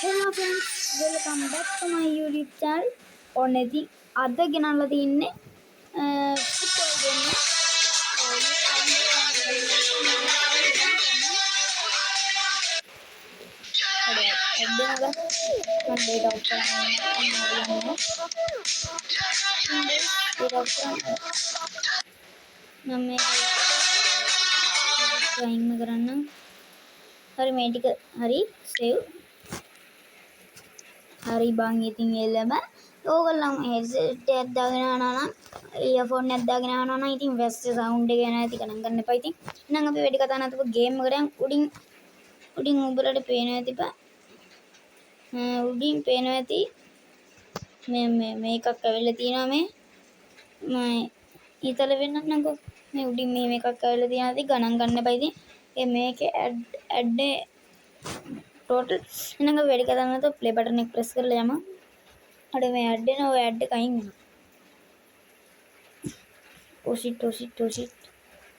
Hello friends, welcome back to my YouTube channel. ඔන්නේදී අද ගෙනල්ලා තින්නේ ෆුට්බෝල් ගේම් එක. හරි මේ ටික හරි save හරි බං ඉතින් එළම ඕගොල්ලෝ headset එකක් දාගෙන යනවා නම් earphone එකක් දාගෙන යනවා නම් ඉතින් වැස්ස sound එක යන ඇති ගණන් ගන්න එපා ඉතින් එහෙනම් අපි වැඩි කතා නැතුව ගේම් එකට යන් උඩින් උඹලට පේනවා ඇති බා උඩින් පේනවා ඇති මේ එකක් ඇවිල්ලා තියෙනවා මේ ඊතල වෙන්නත් නංගෝ මේ උඩින් මේ එකක් ඇවිල්ලා තියෙනවා ඇති ගණන් ගන්න එපා ඉතින් මේකේ ඇඩ් टोटल इनका वेट करना तो प्ले बटन एक प्रेस कर ले जामा अरे मैं ऐड ना वो ऐड कहीं टोसिट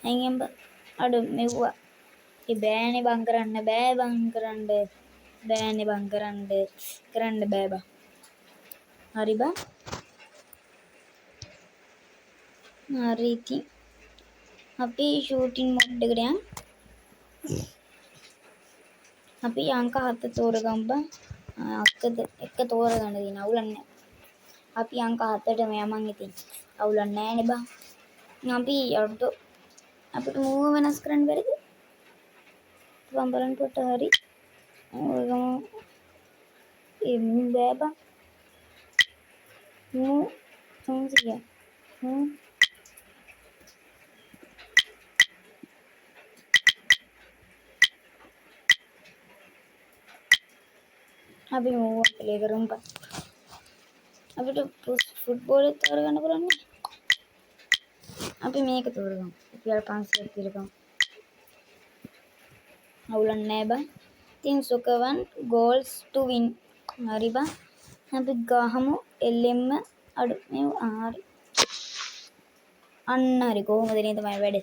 आएंगे हम अरे मैं हुआ ये बैने बंकरंडे करंडे बैबा हरी बा हरी थी अभी शूटिंग मोड देख रहे हैं අපි අංක 7 තෝරගමු බං. එක තෝරගන්න දින අවුලන්නේ. අපි අංක 7ටම යමන් ඉතින්. අවුලන්නේ නැහනේ බං. අපි අඩෝ අපිට මූව වෙනස් කරන්න බැරිද? බං බලන්න කොට හරි. ඔයගම බෑ බං. මූ සංසිය. අපි මූව ප්ලේ කරමු බං. අපිට ෆුට්බෝල් එක තෝරගන්න පුළුවන් නේ. අපි මේක තෝරගමු. රුපියල් 500ක් තිරගමු. අවුලක් නැහැ බං. ඉතින් සොකවන් goals to win. හරි බං. අපි ගහමු LM අඩු මේ හරි. අන්න හරි කොහොමද නේ තමයි වැඩ.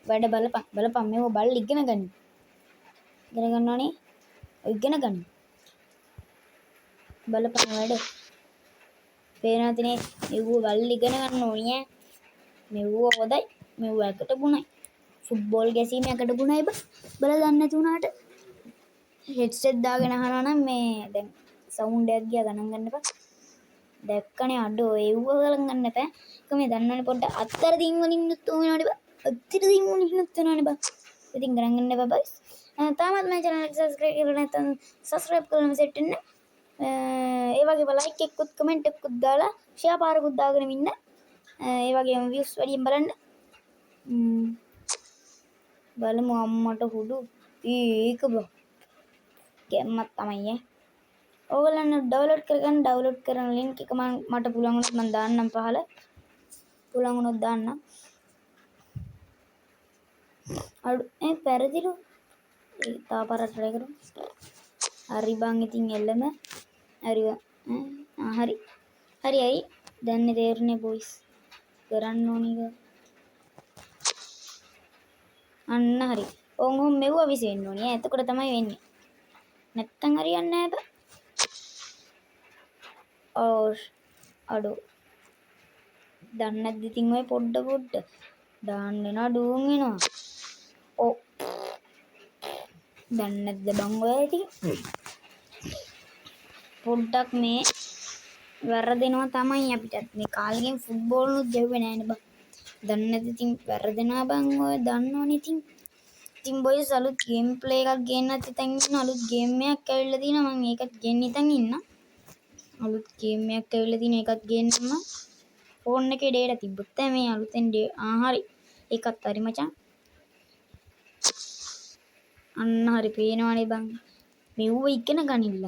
වැඩ බලපන් මේව බල් ඉගෙන ගන්න. ඉගෙන ගන්නවනේ. ඉගෙන ගන්න. බලපන් වැඩ. පේනවද නේ? මෙව බල් ඉගෙන ගන්න ඕනේ ඈ. මෙව හොදයි. මෙව එකට ගුණයි. ෆුට්බෝල් ගැසීම එකට ගුණයි බං. බලලා දන්නේ නැති උනාට හෙඩ්සෙට් දාගෙන අහනවා නම් මේ දැන් සවුන්ඩ් එකක් ගියා ගණන් ගන්න එපා. දැක්කනේ අඩෝ ඒව ගණන් ගන්න එපා. ඒක මේ දන්නවනේ පොඩ්ඩක් අත්තර දින් වලින් නුත් වෙනවනේ බං. අත්තර දින් වලින් නුත් වෙනවනේ බං. ඉතින් ගණන් ගන්න එපා බයිස්. තාමත් මගේ channel එක subscribe කරලා නැත්නම් subscribe කරලා සෙට් වෙන්න. ඒ වගේම like එකකුත් comment එකකුත් දාලා share පාරකුත් දාගෙන ඉන්න. ඒ වගේම views වැඩියෙන් බලන්න. බලමු අම්මට හුඩු ඒක බං. ගැම්මක් තමයි ඈ. ඕගොල්ලන් ඩවුන්ලෝඩ් කරන ලින්ක් එක මට පුළුවන් වුණොත් මම දාන්නම් පහල. පුළුවන් වුණොත් දාන්නම්. අඩු පෙරදිරු. තා පාරට try කරමු. හරි බං ඉතින් එල්ලම. හරි හරි. හරි. දැන් තේරුනේ බොයිස්. කරන්න ඕනිද? අන්න හරි. ඕංගොම් මෙව්ව විසෙන්න ඕනේ. එතකොට තමයි වෙන්නේ. නැත්තම් හරියන්නේ නැහැ බං. අඩෝ දන්නේ නැද්ද ඉතින් ඔය පොඩ්ඩ දාන්න නඩුවම් වෙනවා. ඔව් දන්නේ නැද්ද බං ඔය ඉතින් පොඩ්ඩක් මේ වැරදෙනවා තමයි අපිටත් මේ කාලෙකින් ෆුට්බෝල් නුත් ගැහුවේ නෑනේ බං. දන්නේ නැද්ද ඉතින් වැරදෙනවා බං ඔය දන්නවනේ ඉතින් බොයිස් අලුත් ගේම් ප්ලේ එකක් ගේන්නත් හිතන් ඉන්න අලුත් ගේම් එකක් ඇවිල්ලා තිනවා මම ඒකත් ගෙන්න හිතන් ඉන්න. අලුත් ගේම් එකක් ඇවිල්ලා තින එකත් ගේන්නම ෆෝන් එකේ ඩේටා තිබ්බොත් මේ අලුතෙන් හරි ඒකත් හරි මචං. අන්න හරි පේනවනේ බං. මෙව ඉගෙන ගනින්න.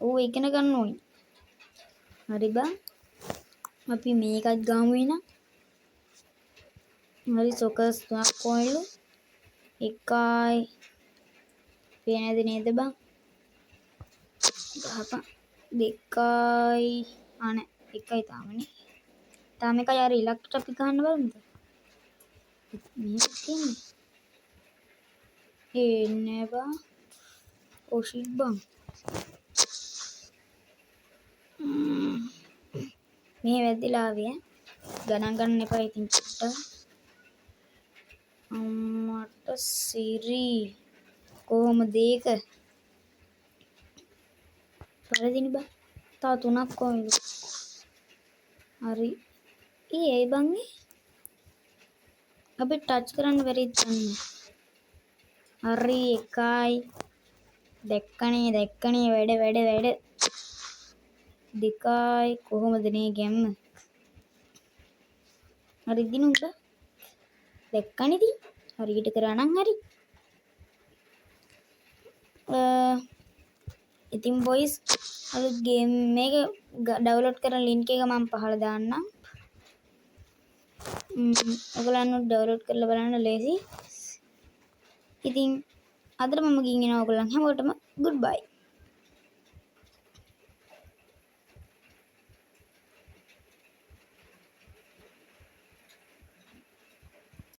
ඕව ඉගෙන ගන්න ඕනි. හරි බං. අපි මේකත් ගාමු වෙන. හරි සොකස් කොයිලු එකයි පේනද නේද බං? ගහපන්. දෙකයි අනේ එකයි තාමනේ. තාම එකයි අර ඉලක්ක අපි ගන්න බලමුද? මේක කියන්නේ. එන්නේ බං. Oh shit bang. මේ වැදිලා ආවේ ගණන් ගන්න එපා ඉතින් චුට්ට. අම්මට සිරි කොහොමද ඒක? පරදින බා. තව 3ක් කොහොමද? හරි. ඒ බං අපි ටච් කරන්න බැරිද දන්නේ. හරි එකයි. දැක්කනේ වැඩ. දෙකයි කොහොමද නේ ගැම්ම? හරි දිනුම්බ. දැක්කනේ ඉතින්. හරියට කරා නම් හරි. ඉතින් බොයිස් අලුත් ගේම් මේක ඩවුන්ලෝඩ් කරන ලින්ක් එක මම පහළ දාන්නම්. ඔයගොල්ලෝ ඩවුන්ලෝඩ් කරලා බලන්න ලේසි. ඉතින් අදට මම ගිහින් එනවා ඔයගොල්ලන් හැමෝටම good bye.